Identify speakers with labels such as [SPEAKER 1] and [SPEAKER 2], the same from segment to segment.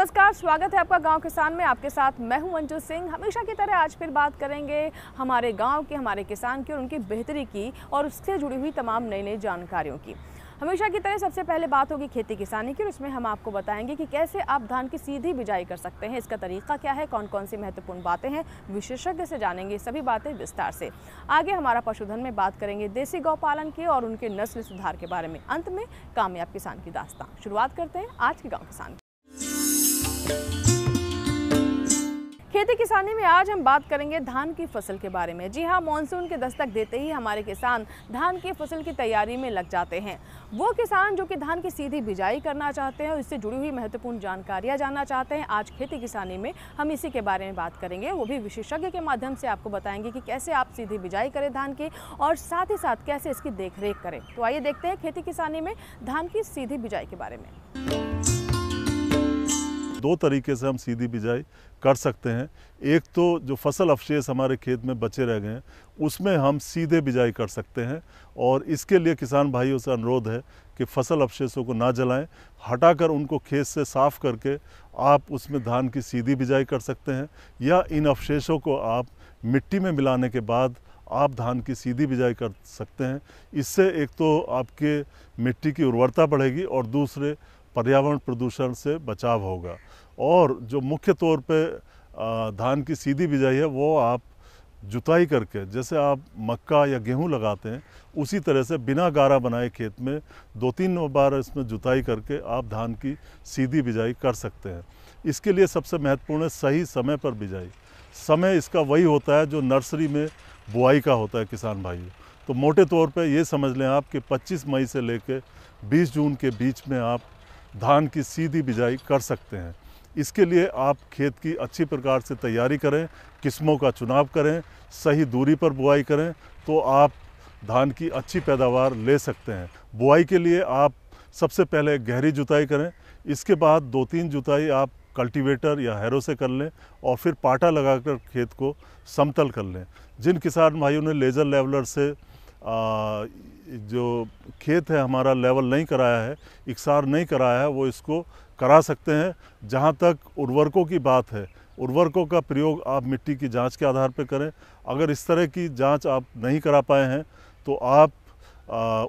[SPEAKER 1] नमस्कार, स्वागत है आपका गांव किसान में। आपके साथ मैं हूं मंजू सिंह। हमेशा की तरह आज फिर बात करेंगे हमारे गांव के, हमारे किसान की और उनकी बेहतरी की और उससे जुड़ी हुई तमाम नई नई जानकारियों की। हमेशा की तरह सबसे पहले बात होगी खेती किसानी की और उसमें हम आपको बताएंगे कि कैसे आप धान की सीधी बिजाई कर सकते हैं, इसका तरीका क्या है, कौन कौन सी महत्वपूर्ण बातें हैं, विशेषज्ञ से जानेंगे सभी बातें विस्तार से। आगे हमारा पशुधन में बात करेंगे देसी गौ पालन की और उनके नस्ल सुधार के बारे में। अंत में कामयाब किसान की दास्तान। शुरुआत करते हैं आज के गाँव किसान। खेती किसानी में आज हम बात करेंगे धान की फसल के बारे में। जी हाँ, मानसून के दस्तक देते ही हमारे किसान धान की फसल की तैयारी में लग जाते हैं। वो किसान जो कि धान की सीधी बिजाई करना चाहते हैं और इससे जुड़ी हुई महत्वपूर्ण जानकारियां जानना चाहते हैं, आज खेती किसानी में हम इसी के बारे में बात करेंगे। वो भी विशेषज्ञ के माध्यम से आपको बताएंगे कि कैसे आप सीधी बिजाई करें धान की और साथ ही साथ कैसे इसकी देखरेख करें। तो आइए देखते हैं खेती किसानी में धान की सीधी बिजाई के बारे में।
[SPEAKER 2] दो तरीके से हम सीधी बिजाई कर सकते हैं। एक तो जो फसल अवशेष हमारे खेत में बचे रह गए हैं उसमें हम सीधे बिजाई कर सकते हैं, और इसके लिए किसान भाइयों से अनुरोध है कि फसल अवशेषों को ना जलाएं, हटाकर उनको खेत से साफ करके आप उसमें धान की सीधी बिजाई कर सकते हैं, या इन अवशेषों को आप मिट्टी में मिलाने के बाद आप धान की सीधी बिजाई कर सकते हैं। इससे एक तो आपके मिट्टी की उर्वरता बढ़ेगी और दूसरे पर्यावरण प्रदूषण से बचाव होगा। और जो मुख्य तौर पे धान की सीधी बिजाई है वो आप जुताई करके, जैसे आप मक्का या गेहूं लगाते हैं उसी तरह से बिना गारा बनाए खेत में 2-3 बार इसमें जुताई करके आप धान की सीधी बिजाई कर सकते हैं। इसके लिए सबसे महत्वपूर्ण है सही समय पर बिजाई। समय इसका वही होता है जो नर्सरी में बुआई का होता है किसान भाइयों। तो मोटे तौर पे ये समझ लें आप कि 25 मई से लेकर 20 जून के बीच में आप धान की सीधी बिजाई कर सकते हैं। इसके लिए आप खेत की अच्छी प्रकार से तैयारी करें, किस्मों का चुनाव करें, सही दूरी पर बुआई करें, तो आप धान की अच्छी पैदावार ले सकते हैं। बुआई के लिए आप सबसे पहले गहरी जुताई करें, इसके बाद 2-3 जुताई आप कल्टीवेटर या हैरो से कर लें और फिर पाटा लगाकर खेत को समतल कर लें। जिन किसान भाइयों ने लेज़र लेवलर से जो खेत है हमारा लेवल नहीं कराया है, इकसार नहीं कराया है, वो इसको करा सकते हैं। जहाँ तक उर्वरकों की बात है, उर्वरकों का प्रयोग आप मिट्टी की जांच के आधार पर करें। अगर इस तरह की जांच आप नहीं करा पाए हैं तो आप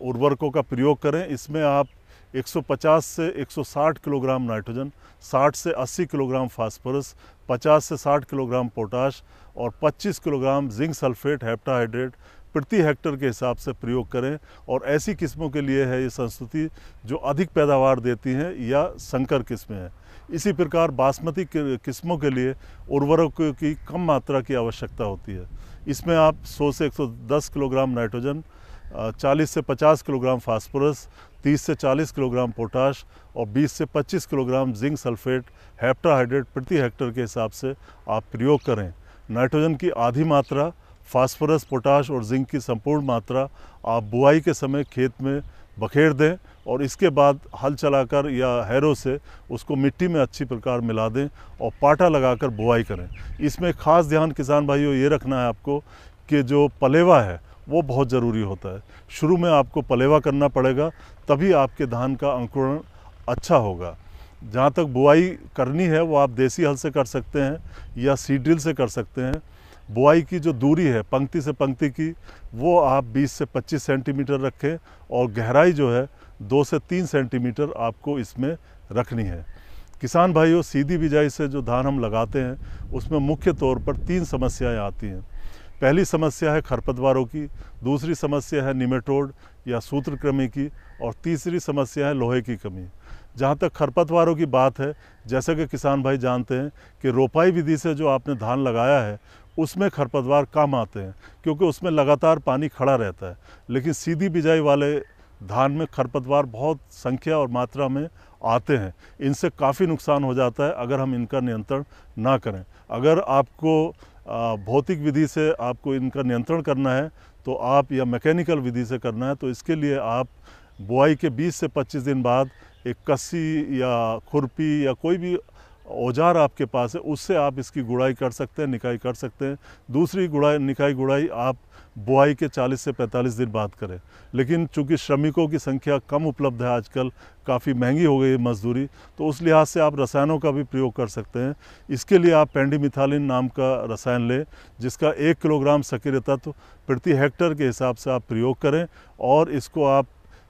[SPEAKER 2] उर्वरकों का प्रयोग करें। इसमें आप 150 से 160 किलोग्राम नाइट्रोजन, 60 से 80 किलोग्राम फास्फोरस, 50 से 60 किलोग्राम पोटाश और 25 किलोग्राम जिंक सल्फेट हेप्टाहाइड्रेट प्रति हेक्टर के हिसाब से प्रयोग करें। और ऐसी किस्मों के लिए है ये संस्तुति जो अधिक पैदावार देती हैं या संकर किस्में हैं। इसी प्रकार बासमती किस्मों के लिए उर्वरकों की कम मात्रा की आवश्यकता होती है। इसमें आप 100 से 110 किलोग्राम नाइट्रोजन, 40 से 50 किलोग्राम फास्फोरस, 30 से 40 किलोग्राम पोटाश और 20 से 25 किलोग्राम जिंक सल्फेट हेप्टाहाइड्रेट प्रति हेक्टर के हिसाब से आप प्रयोग करें। नाइट्रोजन की आधी मात्रा, फास्फोरस, पोटाश और जिंक की संपूर्ण मात्रा आप बुआई के समय खेत में बखेर दें और इसके बाद हल चलाकर या हैरो से उसको मिट्टी में अच्छी प्रकार मिला दें और पाटा लगाकर बुआई करें। इसमें खास ध्यान किसान भाइयों ये रखना है आपको कि जो पलेवा है वो बहुत ज़रूरी होता है। शुरू में आपको पलेवा करना पड़ेगा, तभी आपके धान का अंकुरण अच्छा होगा। जहाँ तक बुआई करनी है वो आप देसी हल से कर सकते हैं या सीड ड्रिल से कर सकते हैं। बुआई की जो दूरी है पंक्ति से पंक्ति की वो आप 20 से 25 सेंटीमीटर रखें और गहराई जो है 2 से 3 सेंटीमीटर आपको इसमें रखनी है। किसान भाइयों, सीधी बिजाई से जो धान हम लगाते हैं उसमें मुख्य तौर पर 3 समस्याएं आती हैं। पहली समस्या है खरपतवारों की, दूसरी समस्या है निमेटोड या सूत्रकृमि की, और तीसरी समस्या है लोहे की कमी। जहाँ तक खरपतवारों की बात है, जैसा कि किसान भाई जानते हैं कि रोपाई विधि से जो आपने धान लगाया है उसमें खरपतवार कम आते हैं क्योंकि उसमें लगातार पानी खड़ा रहता है। लेकिन सीधी बिजाई वाले धान में खरपतवार बहुत संख्या और मात्रा में आते हैं। इनसे काफ़ी नुकसान हो जाता है अगर हम इनका नियंत्रण ना करें। अगर आपको भौतिक विधि से आपको इनका नियंत्रण करना है तो आप, या मैकेनिकल विधि से करना है तो इसके लिए आप बुआई के 20 से 25 दिन बाद एक कस्सी या खुरपी या कोई भी औजार आपके पास है उससे आप इसकी गुड़ाई कर सकते हैं, निकाई कर सकते हैं। दूसरी निकाई गुड़ाई आप बुआई के 40 से 45 दिन बाद करें। लेकिन चूंकि श्रमिकों की संख्या कम उपलब्ध है आजकल, काफ़ी महंगी हो गई है मजदूरी, तो उस लिहाज से आप रसायनों का भी प्रयोग कर सकते हैं। इसके लिए आप पेंडिमिथालिन नाम का रसायन लें, जिसका 1 किलोग्राम सक्रिय तत्व प्रति हेक्टेयर के हिसाब से आप प्रयोग करें और इसको आप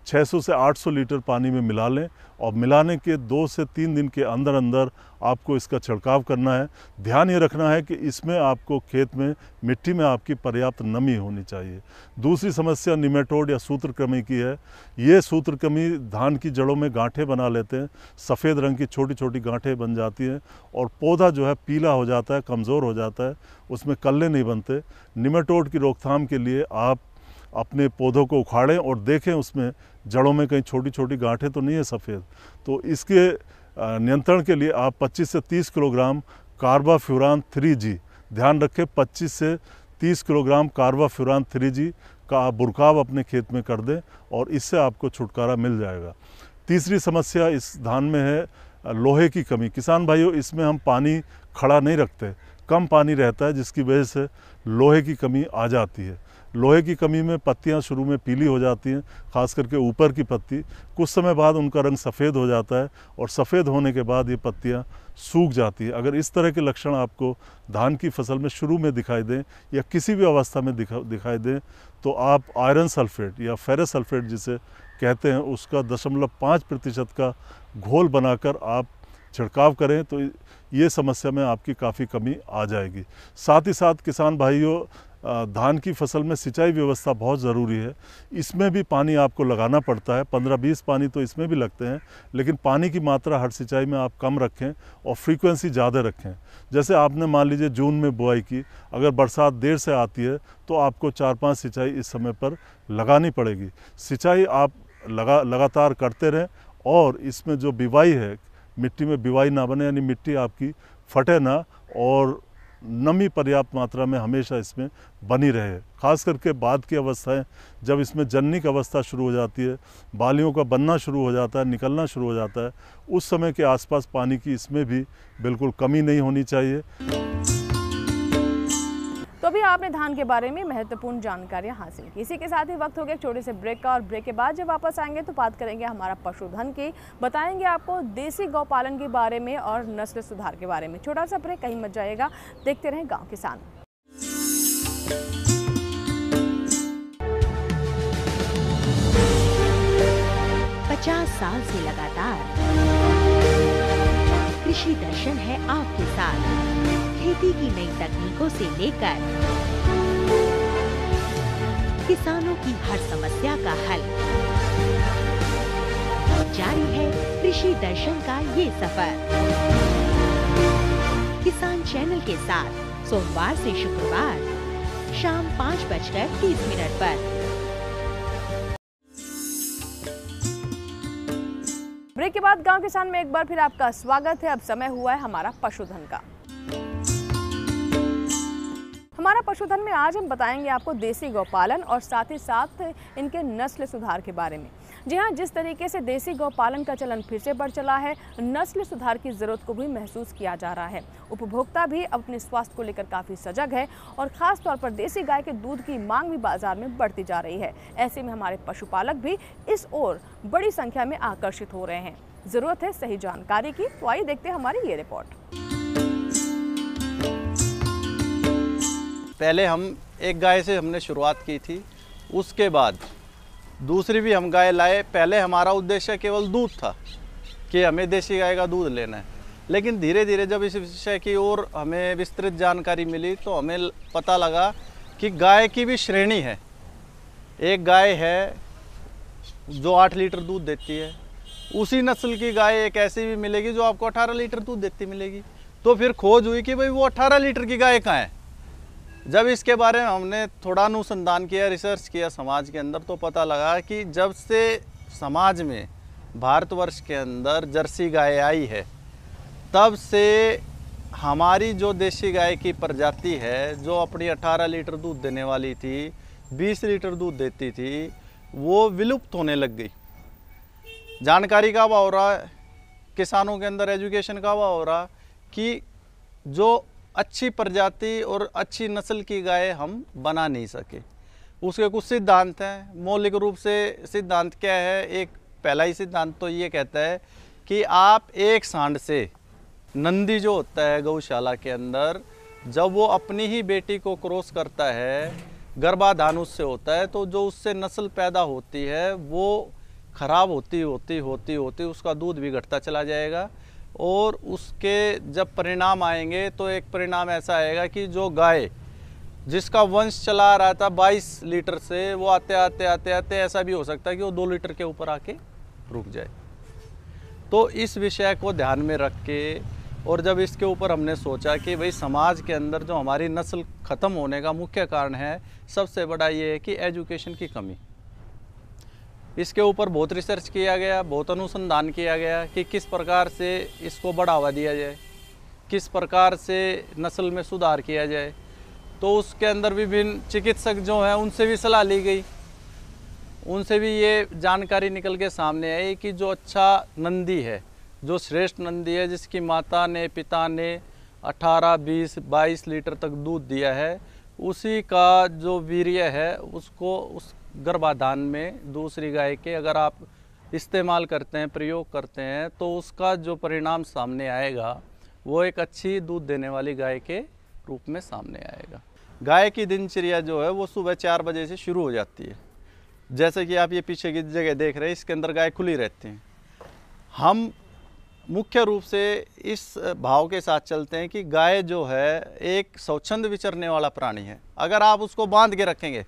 [SPEAKER 2] 600 से 800 लीटर पानी में मिला लें और मिलाने के 2 से 3 दिन के अंदर अंदर आपको इसका छिड़काव करना है। ध्यान ये रखना है कि इसमें आपको खेत में मिट्टी में आपकी पर्याप्त नमी होनी चाहिए। दूसरी समस्या निमेटोड या सूत्रकृमि की है। ये सूत्रकृमि धान की जड़ों में गांठें बना लेते हैं, सफ़ेद रंग की छोटी छोटी गांठें बन जाती हैं और पौधा जो है पीला हो जाता है, कमज़ोर हो जाता है, उसमें कल्ले नहीं बनते। निमेटोड की रोकथाम के लिए आप अपने पौधों को उखाड़ें और देखें उसमें जड़ों में कहीं छोटी छोटी गांठें तो नहीं है सफ़ेद। तो इसके नियंत्रण के लिए आप 25 से 30 किलोग्राम कार्बाफ्यूरान 3G, ध्यान रखें 25 से 30 किलोग्राम कार्बाफ्यूरान 3G का आप बुरकाव अपने खेत में कर दें और इससे आपको छुटकारा मिल जाएगा। तीसरी समस्या इस धान में है लोहे की कमी। किसान भाइयों, इसमें हम पानी खड़ा नहीं रखते, कम पानी रहता है, जिसकी वजह से लोहे की कमी आ जाती है। लोहे की कमी में पत्तियां शुरू में पीली हो जाती हैं, खास करके ऊपर की पत्ती। कुछ समय बाद उनका रंग सफ़ेद हो जाता है और सफ़ेद होने के बाद ये पत्तियां सूख जाती हैं। अगर इस तरह के लक्षण आपको धान की फसल में शुरू में दिखाई दें या किसी भी अवस्था में दिखाई दें, तो आप आयरन सल्फेट या फेरस सल्फेट जिसे कहते हैं, उसका 0.5% का घोल बनाकर आप छिड़काव करें, तो ये समस्या में आपकी काफ़ी कमी आ जाएगी। साथ ही साथ किसान भाइयों, धान की फसल में सिंचाई व्यवस्था बहुत ज़रूरी है। इसमें भी पानी आपको लगाना पड़ता है, 15-20 पानी तो इसमें भी लगते हैं, लेकिन पानी की मात्रा हर सिंचाई में आप कम रखें और फ्रीक्वेंसी ज़्यादा रखें। जैसे आपने मान लीजिए जून में बुआई की, अगर बरसात देर से आती है तो आपको 4-5 सिंचाई इस समय पर लगानी पड़ेगी। सिंचाई आप लगातार करते रहें और इसमें जो बिवाई है, मिट्टी में बिवाई ना बने, यानी मिट्टी आपकी फटे ना और नमी पर्याप्त मात्रा में हमेशा इसमें बनी रहे। खास करके बाद की अवस्थाएं, जब इसमें जननिक अवस्था शुरू हो जाती है, बालियों का बनना शुरू हो जाता है, निकलना शुरू हो जाता है, उस समय के आसपास पानी की इसमें भी बिल्कुल कमी नहीं होनी चाहिए।
[SPEAKER 1] तो अभी आपने धान के बारे में महत्वपूर्ण जानकारियां हासिल की। इसी के साथ ही वक्त हो गया छोटे से ब्रेक का, और ब्रेक के बाद जब वापस आएंगे तो बात करेंगे हमारा पशुधन की, बताएंगे आपको देसी गौपालन के बारे में और नस्ल सुधार के बारे में। छोटा सा ब्रेक, कहीं मत जाइएगा, देखते रहें गांव किसान।
[SPEAKER 3] 50 साल से लगातार कृषि दर्शन है आपके साथ। खेती की नई तकनीकों से लेकर किसानों की हर समस्या का हल, जारी है कृषि दर्शन का ये सफर। किसान चैनल के साथ सोमवार से शुक्रवार शाम 5:30 पर।
[SPEAKER 1] ब्रेक के बाद गांव किसान में एक बार फिर आपका स्वागत है। अब समय हुआ है हमारा पशुधन का। हमारा पशुधन में आज हम बताएंगे आपको देसी गौपालन और साथ ही साथ इनके नस्ल सुधार के बारे में। जी हाँ, जिस तरीके से देसी गौपालन का चलन फिर से बढ़ चला है, नस्ल सुधार की ज़रूरत को भी महसूस किया जा रहा है। उपभोक्ता भी अपने स्वास्थ्य को लेकर काफ़ी सजग है और ख़ास तौर पर देसी गाय के दूध की मांग भी बाजार में बढ़ती जा रही है। ऐसे में हमारे पशुपालक भी इस ओर बड़ी संख्या में आकर्षित हो रहे हैं। ज़रूरत है सही जानकारी की, तो आइए देखते हैं हमारी ये रिपोर्ट।
[SPEAKER 4] पहले हम एक गाय से हमने शुरुआत की थी, उसके बाद दूसरी भी हम गाय लाए। पहले हमारा उद्देश्य केवल दूध था कि हमें देसी गाय का दूध लेना है, लेकिन धीरे धीरे जब इस विषय की ओर हमें विस्तृत जानकारी मिली तो हमें पता लगा कि गाय की भी श्रेणी है। एक गाय है जो 8 लीटर दूध देती है, उसी नस्ल की गाय एक ऐसी भी मिलेगी जो आपको 18 लीटर दूध देती मिलेगी। तो फिर खोज हुई कि भाई वो 18 लीटर की गाय कहाँ है। जब इसके बारे में हमने थोड़ा अनुसंधान किया, रिसर्च किया समाज के अंदर, तो पता लगा कि जब से समाज में भारतवर्ष के अंदर जर्सी गाय आई है, तब से हमारी जो देसी गाय की प्रजाति है, जो अपनी 18 लीटर दूध देने वाली थी, 20 लीटर दूध देती थी, वो विलुप्त होने लग गई। जानकारी का अभाव हो रहा है, किसानों के अंदर एजुकेशन का अभाव हो रहा कि जो अच्छी प्रजाति और अच्छी नस्ल की गाय हम बना नहीं सके। उसके कुछ सिद्धांत हैं। मौलिक रूप से सिद्धांत क्या है? एक पहला ही सिद्धांत तो ये कहता है कि आप एक सांड से, नंदी जो होता है गौशाला के अंदर, जब वो अपनी ही बेटी को क्रॉस करता है, गर्भाधान उससे होता है, तो जो उससे नस्ल पैदा होती है वो खराब होती उसका दूध भी घटता चला जाएगा। और उसके जब परिणाम आएंगे तो एक परिणाम ऐसा आएगा कि जो गाय जिसका वंश चला रहा था 22 लीटर से, वो आते आते ऐसा भी हो सकता है कि वो 2 लीटर के ऊपर आके रुक जाए। तो इस विषय को ध्यान में रख के, और जब इसके ऊपर हमने सोचा कि भाई समाज के अंदर जो हमारी नस्ल ख़त्म होने का मुख्य कारण है, सबसे बड़ा ये है कि एजुकेशन की कमी। इसके ऊपर बहुत रिसर्च किया गया, बहुत अनुसंधान किया गया कि किस प्रकार से इसको बढ़ावा दिया जाए, किस प्रकार से नस्ल में सुधार किया जाए। तो उसके अंदर विभिन्न चिकित्सक जो हैं उनसे भी सलाह ली गई, उनसे भी ये जानकारी निकल के सामने आई कि जो अच्छा नंदी है, जो श्रेष्ठ नंदी है, जिसकी माता ने पिता ने 18, 20, 22 लीटर तक दूध दिया है, उसी का जो वीर्य है उसको उस गर्भाधान में दूसरी गाय के अगर आप इस्तेमाल करते हैं, प्रयोग करते हैं, तो उसका जो परिणाम सामने आएगा वो एक अच्छी दूध देने वाली गाय के रूप में सामने आएगा। गाय की दिनचर्या जो है वो सुबह 4 बजे से शुरू हो जाती है। जैसे कि आप ये पीछे की जगह देख रहे हैं, इसके अंदर गाय खुली रहती हैं। हम मुख्य रूप से इस भाव के साथ चलते हैं कि गाय जो है एक स्वच्छंद विचरने वाला प्राणी है। अगर आप उसको बांध के रखेंगे,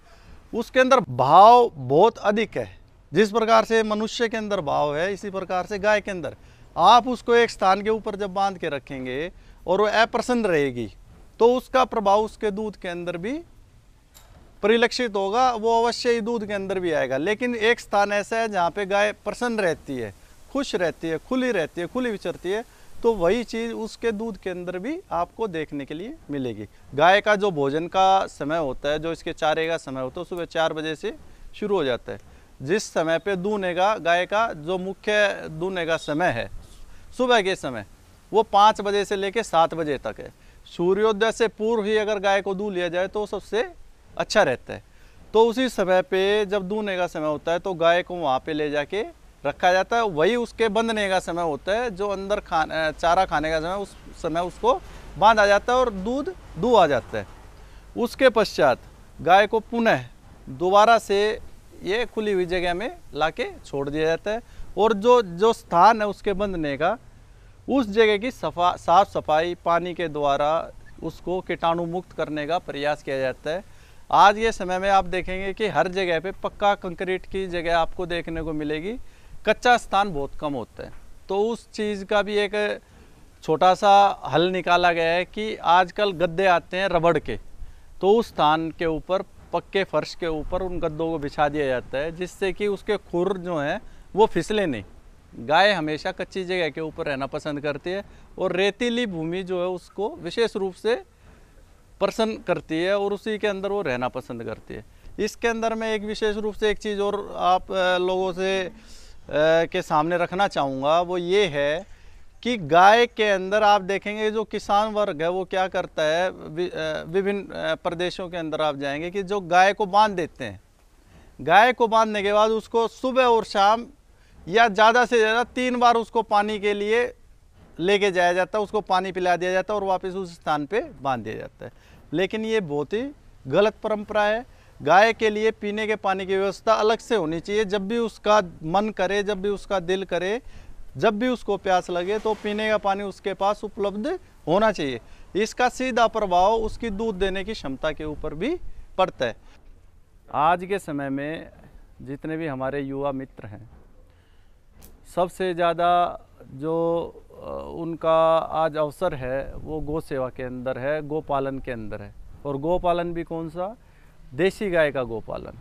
[SPEAKER 4] उसके अंदर भाव बहुत अधिक है। जिस प्रकार से मनुष्य के अंदर भाव है, इसी प्रकार से गाय के अंदर। आप उसको एक स्थान के ऊपर जब बांध के रखेंगे और वो अप्रसन्न रहेगी, तो उसका प्रभाव उसके दूध के अंदर भी परिलक्षित होगा, वो अवश्य ही दूध के अंदर भी आएगा। लेकिन एक स्थान ऐसा है जहाँ पे गाय प्रसन्न रहती है, खुश रहती है, खुली विचरती है, तो वही चीज़ उसके दूध के अंदर भी आपको देखने के लिए मिलेगी। गाय का जो भोजन का समय होता है, जो इसके चारे का समय होता है, सुबह 4 बजे से शुरू हो जाता है। जिस समय पे दूहने का, गाय का जो मुख्य दूहने का समय है सुबह के समय, वो 5 बजे से लेकर 7 बजे तक है। सूर्योदय से पूर्व ही अगर गाय को दूह लिया जाए तो सबसे अच्छा रहता है। तो उसी समय पे जब दूहने का समय होता है तो गाय को वहाँ पे ले जाके रखा जाता है। वही उसके बंधने का समय होता है, जो अंदर चारा खाने का समय, उस समय उसको बांधा जाता है और दूध दुहा जाता है। उसके पश्चात गाय को पुनः दोबारा से ये खुली हुई जगह में लाके छोड़ दिया जाता है, और जो स्थान है उसके बंधने का, उस जगह की साफ सफाई पानी के द्वारा उसको कीटाणु मुक्त करने का प्रयास किया जाता है। आज ये समय में आप देखेंगे कि हर जगह पे पक्का कंक्रीट की जगह आपको देखने को मिलेगी, कच्चा स्थान बहुत कम होता है। तो उस चीज़ का भी एक छोटा सा हल निकाला गया है कि आजकल गद्दे आते हैं रबड़ के, तो उस स्थान के ऊपर पक्के फर्श के ऊपर उन गद्दों को बिछा दिया जाता है, जिससे कि उसके खुर जो हैं वो फिसले नहीं। गाय हमेशा कच्ची जगह के ऊपर रहना पसंद करती है, और रेतीली भूमि जो है उसको विशेष रूप से प्रसन्न करती है, और उसी के अंदर वो रहना पसंद करती है। इसके अंदर मैं एक विशेष रूप से एक चीज़ और आप लोगों से के सामने रखना चाहूँगा, वो ये है कि गाय के अंदर आप देखेंगे जो किसान वर्ग है वो क्या करता है, विभिन्न प्रदेशों के अंदर आप जाएंगे कि जो गाय को बांध देते हैं, गाय को बांधने के बाद उसको सुबह और शाम या ज़्यादा से ज़्यादा 3 बार उसको पानी के लिए लेके जाया जाता है, उसको पानी पिला दिया जाता है और वापस उस स्थान पे बांध दिया जाता है। लेकिन ये बहुत ही गलत परंपरा है। गाय के लिए पीने के पानी की व्यवस्था अलग से होनी चाहिए। जब भी उसका मन करे, जब भी उसका दिल करे, जब भी उसको प्यास लगे, तो पीने का पानी उसके पास उपलब्ध होना चाहिए। इसका सीधा प्रभाव उसकी दूध देने की क्षमता के ऊपर भी पड़ता है। आज के समय में जितने भी हमारे युवा मित्र हैं, सबसे ज़्यादा जो उनका आज अवसर है वो गौ सेवा के अंदर है, गौ पालन के अंदर है। और गौ पालन भी कौन सा? देसी गाय का गौ पालन।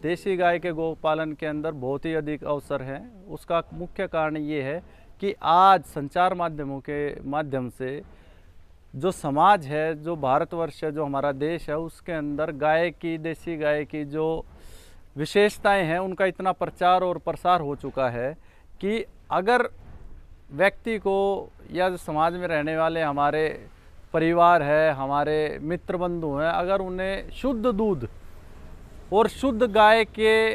[SPEAKER 4] देसी गाय के गौ पालन के अंदर बहुत ही अधिक अवसर हैं। उसका मुख्य कारण ये है कि आज संचार माध्यमों के माध्यम से जो समाज है, जो भारतवर्ष है, जो हमारा देश है, उसके अंदर गाय की, देसी गाय की जो विशेषताएं हैं उनका इतना प्रचार और प्रसार हो चुका है कि अगर व्यक्ति को या जो समाज में रहने वाले हमारे परिवार है, हमारे मित्र बंधु हैं, अगर उन्हें शुद्ध दूध और शुद्ध गाय के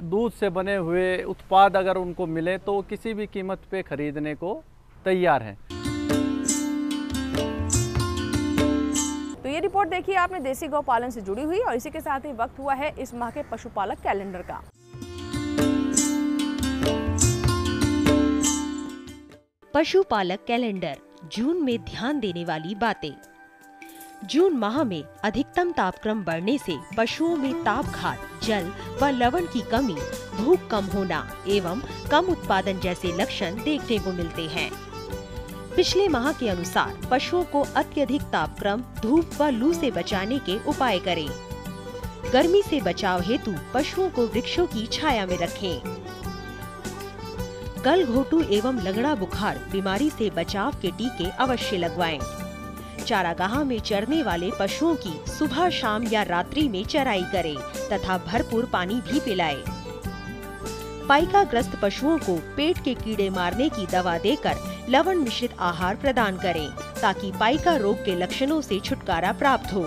[SPEAKER 4] दूध से बने हुए उत्पाद अगर उनको मिले तो वो किसी भी कीमत पे खरीदने को तैयार हैं।
[SPEAKER 1] तो ये रिपोर्ट देखिए आपने देसी गौ पालन से जुड़ी हुई, और इसी के साथ ही वक्त हुआ है इस माह के पशुपालक कैलेंडर का।
[SPEAKER 3] पशुपालक कैलेंडर, जून में ध्यान देने वाली बातें। जून माह में अधिकतम तापक्रम बढ़ने से पशुओं में तापघात, जल व लवण की कमी, भूख कम होना एवं कम उत्पादन जैसे लक्षण देखने को मिलते हैं। पिछले माह के अनुसार पशुओं को अत्यधिक तापक्रम, धूप व लू से बचाने के उपाय करें। गर्मी से बचाव हेतु पशुओं को वृक्षों की छाया में रखें। गलघोटू एवं लगड़ा बुखार बीमारी से बचाव के टीके अवश्य लगवाएं। चारागाह में चरने वाले पशुओं की सुबह, शाम या रात्रि में चराई करें तथा भरपूर पानी भी पिलाएं। पाइका ग्रस्त पशुओं को पेट के कीड़े मारने की दवा देकर लवण मिश्रित आहार प्रदान करें ताकि पाइका रोग के लक्षणों से छुटकारा प्राप्त हो।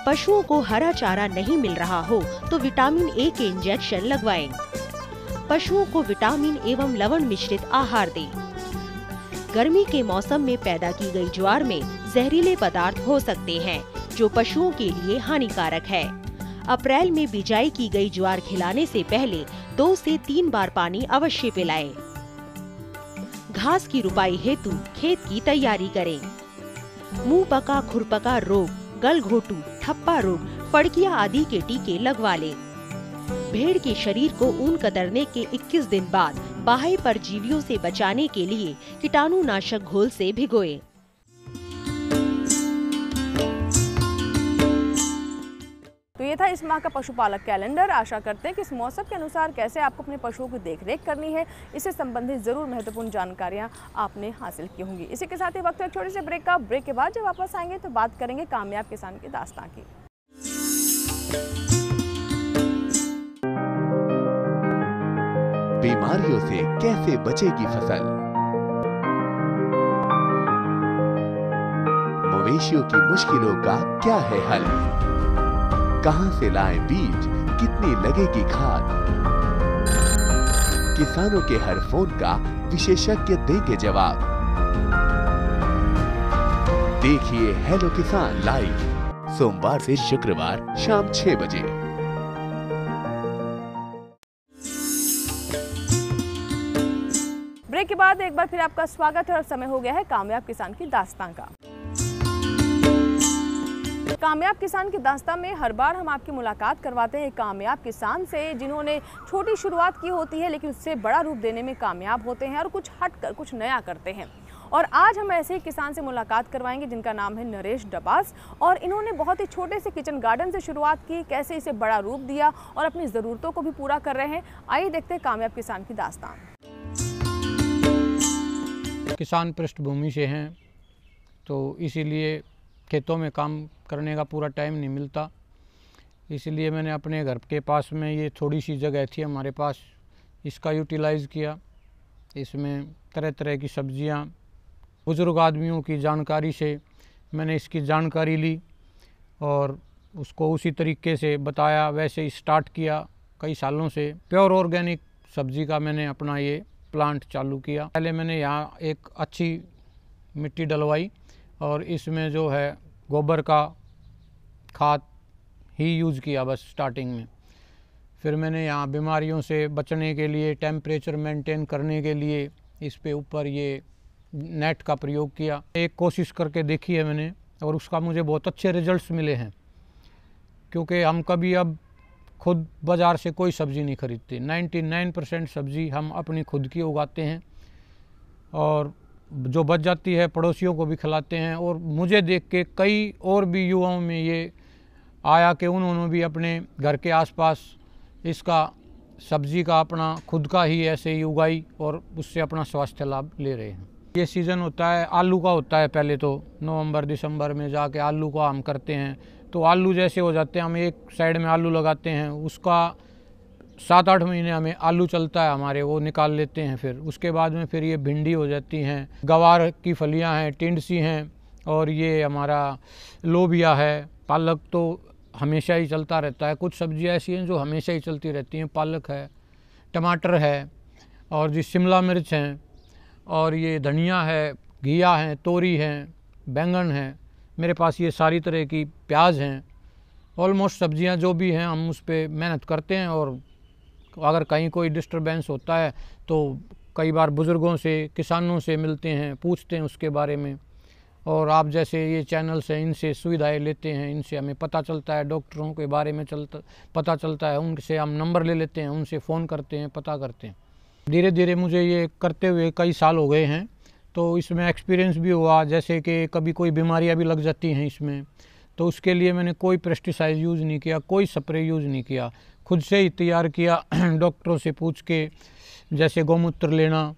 [SPEAKER 3] पशुओं को हरा चारा नहीं मिल रहा हो तो विटामिन ए के इंजेक्शन लगवाएं। पशुओं को विटामिन एवं लवण मिश्रित आहार दें। गर्मी के मौसम में पैदा की गई ज्वार में जहरीले पदार्थ हो सकते हैं जो पशुओं के लिए हानिकारक है। अप्रैल में बिजाई की गई ज्वार खिलाने से पहले 2 से 3 बार पानी अवश्य पिलाएं। घास की रुपाई हेतु खेत की तैयारी करें। मुंह पका, खुरपका रोग, गलघोटू, ठप्पा रोग, फड़किया आदि के टीके लगवा लें। भेड़ के शरीर को ऊन कतरने के 21 दिन बाद बाह्य परजीवियों से बचाने के लिए कीटाणुनाशक घोल से भिगोएं।
[SPEAKER 1] तो ये था इस माह का पशुपालक कैलेंडर। आशा करते हैं कि इस मौसम के अनुसार कैसे आपको अपने पशुओं की देखरेख करनी है, इससे संबंधित जरूर महत्वपूर्ण जानकारियां आपने हासिल की होंगी। इसी के साथ ही वक्त है एक छोटे से ब्रेक का। ब्रेक के बाद जब वापस आएंगे तो बात करेंगे कामयाब किसान की दास्तां की।
[SPEAKER 5] बीमारियों से कैसे बचेगी फसल, मवेशियों की मुश्किलों का क्या है हल, कहां से लाएं बीज, कितनी लगेगी खाद, किसानों के हर फोन का विशेषज्ञ देंगे जवाब। देखिए हेलो किसान लाइव सोमवार से शुक्रवार शाम 6 बजे।
[SPEAKER 1] ब्रेक के बाद एक बार फिर आपका स्वागत है और समय हो गया है कामयाब किसान की दास्तां का। कामयाब किसान की दास्तां में हर बार हम आपकी मुलाकात करवाते हैं एक कामयाब किसान से जिन्होंने छोटी शुरुआत की होती है लेकिन उससे बड़ा रूप देने में कामयाब होते हैं और कुछ हटकर कुछ नया करते हैं। और आज हम ऐसे ही किसान से मुलाकात करवाएंगे जिनका नाम है नरेश डबास, और इन्होंने बहुत ही छोटे से किचन गार्डन से शुरुआत की, कैसे इसे बड़ा रूप दिया और अपनी ज़रूरतों को भी पूरा कर रहे हैं। आइए देखते हैं कामयाब किसान की दास्तां।
[SPEAKER 6] किसान पृष्ठभूमि से हैं तो इसीलिए खेतों में काम करने का पूरा टाइम नहीं मिलता, इसलिए मैंने अपने घर के पास में ये थोड़ी सी जगह थी हमारे पास, इसका यूटिलाइज़ किया। इसमें तरह तरह की सब्जियां, बुज़ुर्ग आदमियों की जानकारी से मैंने इसकी जानकारी ली और उसको उसी तरीके से बताया, वैसे ही स्टार्ट किया। कई सालों से प्योर ऑर्गेनिक सब्जी का मैंने अपना ये प्लांट चालू किया। पहले मैंने यहाँ एक अच्छी मिट्टी डलवाई और इसमें जो है गोबर का खाद ही यूज़ किया बस स्टार्टिंग में। फिर मैंने यहाँ बीमारियों से बचने के लिए, टेम्परेचर मेंटेन करने के लिए इस पे ऊपर ये नेट का प्रयोग किया। एक कोशिश करके देखी है मैंने और उसका मुझे बहुत अच्छे रिजल्ट्स मिले हैं, क्योंकि हम कभी अब खुद बाज़ार से कोई सब्ज़ी नहीं खरीदते। 99% सब्ज़ी हम अपनी खुद की उगाते हैं और जो बच जाती है पड़ोसियों को भी खिलाते हैं। और मुझे देख के कई और भी युवाओं में ये आया कि उन्होंने भी अपने घर के आसपास इसका सब्ज़ी का अपना खुद का ही ऐसे ही उगाई और उससे अपना स्वास्थ्य लाभ ले रहे हैं। ये सीज़न होता है आलू का, होता है पहले तो नवंबर दिसंबर में जाके आलू का हम करते हैं। तो आलू जैसे हो जाते हैं, हम एक साइड में आलू लगाते हैं, उसका 7-8 महीने हमें आलू चलता है हमारे, वो निकाल लेते हैं। फिर उसके बाद में फिर ये भिंडी हो जाती हैं, गवार की फलियां हैं, टिंडसी हैं और ये हमारा लोबिया है, पालक। तो हमेशा ही चलता रहता है। कुछ सब्जियां ऐसी हैं जो हमेशा ही चलती रहती हैं, पालक है, टमाटर है, और जी शिमला मिर्च हैं, और ये धनिया है, घिया है, तोरी है, बैंगन है, मेरे पास ये सारी तरह की प्याज हैं। ऑलमोस्ट सब्जियां जो भी हैं हम उस पर मेहनत करते हैं, और अगर कहीं कोई डिस्टरबेंस होता है तो कई बार बुज़ुर्गों से, किसानों से मिलते हैं, पूछते हैं उसके बारे में। और आप जैसे ये चैनल्स हैं, इनसे सुविधाएं लेते हैं, इनसे हमें पता चलता है, डॉक्टरों के बारे में पता चलता है, उनसे हम नंबर ले लेते हैं, उनसे फ़ोन करते हैं, पता करते हैं। धीरे धीरे मुझे ये करते हुए कई साल हो गए हैं, तो इसमें एक्सपीरियंस भी हुआ। जैसे कि कभी कोई बीमारियां भी लग जाती हैं इसमें, तो उसके लिए मैंने कोई पेस्टिसाइड यूज़ नहीं किया, कोई स्प्रे यूज़ नहीं किया, खुद से ही तैयार किया डॉक्टरों से पूछ के। जैसे गौमूत्र लेना,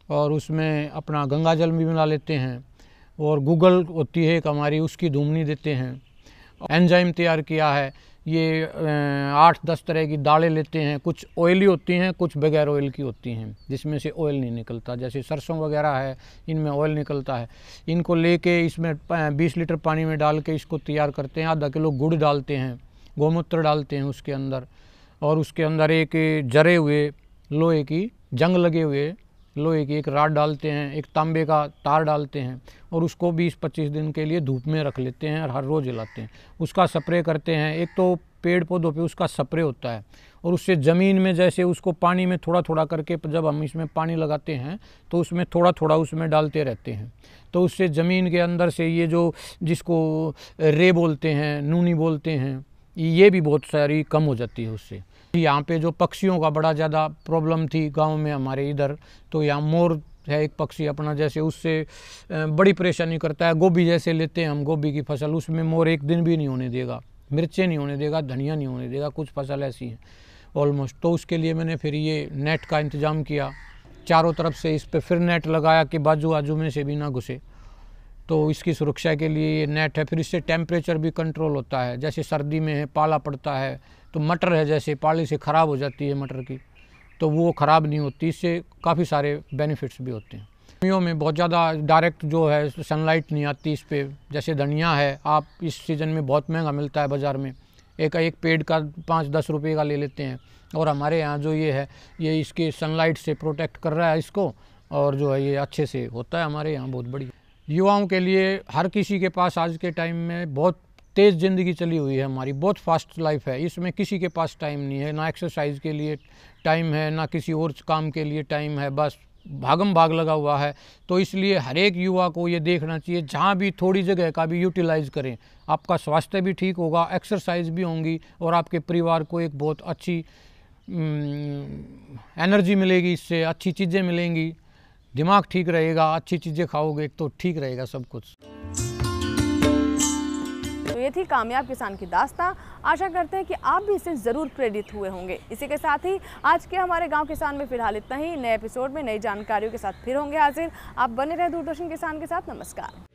[SPEAKER 6] और उसमें अपना गंगा जल भी मिला लेते हैं, और गूगल होती है एक हमारी, उसकी धूमनी देते हैं। एंजाइम तैयार किया है, ये 8-10 तरह की दालें लेते हैं, कुछ ऑयली होती हैं, कुछ बगैर ऑयल की होती हैं, जिसमें से ऑयल नहीं निकलता। जैसे सरसों वगैरह है, इनमें ऑयल निकलता है। इनको लेके इसमें 20 लीटर पानी में डाल के इसको तैयार करते हैं। आधा किलो गुड़ डालते हैं, गौमूत्र डालते हैं उसके अंदर, और उसके अंदर एक जरे हुए लोहे की, जंग लगे हुए लोहे की एक राड डालते हैं, एक तांबे का तार डालते हैं, और उसको 20-25 दिन के लिए धूप में रख लेते हैं और हर रोज़ जलाते हैं। उसका स्प्रे करते हैं। एक तो पेड़ पौधों पे उसका स्प्रे होता है, और उससे ज़मीन में जैसे उसको पानी में थोड़ा थोड़ा करके, जब हम इसमें पानी लगाते हैं तो उसमें थोड़ा थोड़ा उसमें डालते रहते हैं, तो उससे ज़मीन के अंदर से ये जो, जिसको रे बोलते हैं, नूनी बोलते हैं, ये भी बहुत सारी कम हो जाती है उससे। यहाँ पे जो पक्षियों का बड़ा ज़्यादा प्रॉब्लम थी गांव में हमारे इधर, तो यहाँ मोर है एक पक्षी अपना, जैसे उससे बड़ी परेशानी करता है। गोभी जैसे लेते हैं हम, गोभी की फसल, उसमें मोर एक दिन भी नहीं होने देगा, मिर्चें नहीं होने देगा, धनिया नहीं होने देगा, कुछ फसल ऐसी हैं ऑलमोस्ट। तो उसके लिए मैंने फिर ये नेट का इंतज़ाम किया, चारों तरफ से इस पर फिर नेट लगाया कि बाजू आजू में से भी ना घुसे, तो इसकी सुरक्षा के लिए ये नेट है। फिर इससे टेम्परेचर भी कंट्रोल होता है। जैसे सर्दी में है, पाला पड़ता है, तो मटर है, जैसे पाले से ख़राब हो जाती है मटर की, तो वो ख़राब नहीं होती। इससे काफ़ी सारे बेनिफिट्स भी होते हैं। गर्मियों में बहुत ज़्यादा डायरेक्ट जो है सनलाइट नहीं आती इस पर। जैसे धनिया है, आप इस सीज़न में बहुत महंगा मिलता है बाज़ार में, एक पेड़ का 5-10 रुपये का ले लेते हैं, और हमारे यहाँ जो ये है, ये इसके सनलाइट से प्रोटेक्ट कर रहा है इसको, और जो है ये अच्छे से होता है हमारे यहाँ, बहुत बढ़िया। युवाओं के लिए, हर किसी के पास आज के टाइम में बहुत तेज़ ज़िंदगी चली हुई है हमारी, बहुत फास्ट लाइफ है। इसमें किसी के पास टाइम नहीं है, ना एक्सरसाइज के लिए टाइम है, ना किसी और काम के लिए टाइम है, बस भागम भाग लगा हुआ है। तो इसलिए हर एक युवा को ये देखना चाहिए, जहाँ भी थोड़ी जगह का भी यूटिलाइज करें, आपका स्वास्थ्य भी ठीक होगा, एक्सरसाइज भी होंगी, और आपके परिवार को एक बहुत अच्छी एनर्जी मिलेगी, इससे अच्छी चीज़ें मिलेंगी, दिमाग ठीक रहेगा, अच्छी चीज़ें खाओगे तो ठीक रहेगा सब कुछ।
[SPEAKER 1] तो ये थी कामयाब किसान की दास्तां। आशा करते हैं कि आप भी इससे ज़रूर प्रेरित हुए होंगे। इसी के साथ ही आज के हमारे गांव किसान में फिलहाल इतना ही। नए एपिसोड में नई जानकारियों के साथ फिर होंगे हाजिर। आप बने रहे दूरदर्शन किसान के साथ। नमस्कार।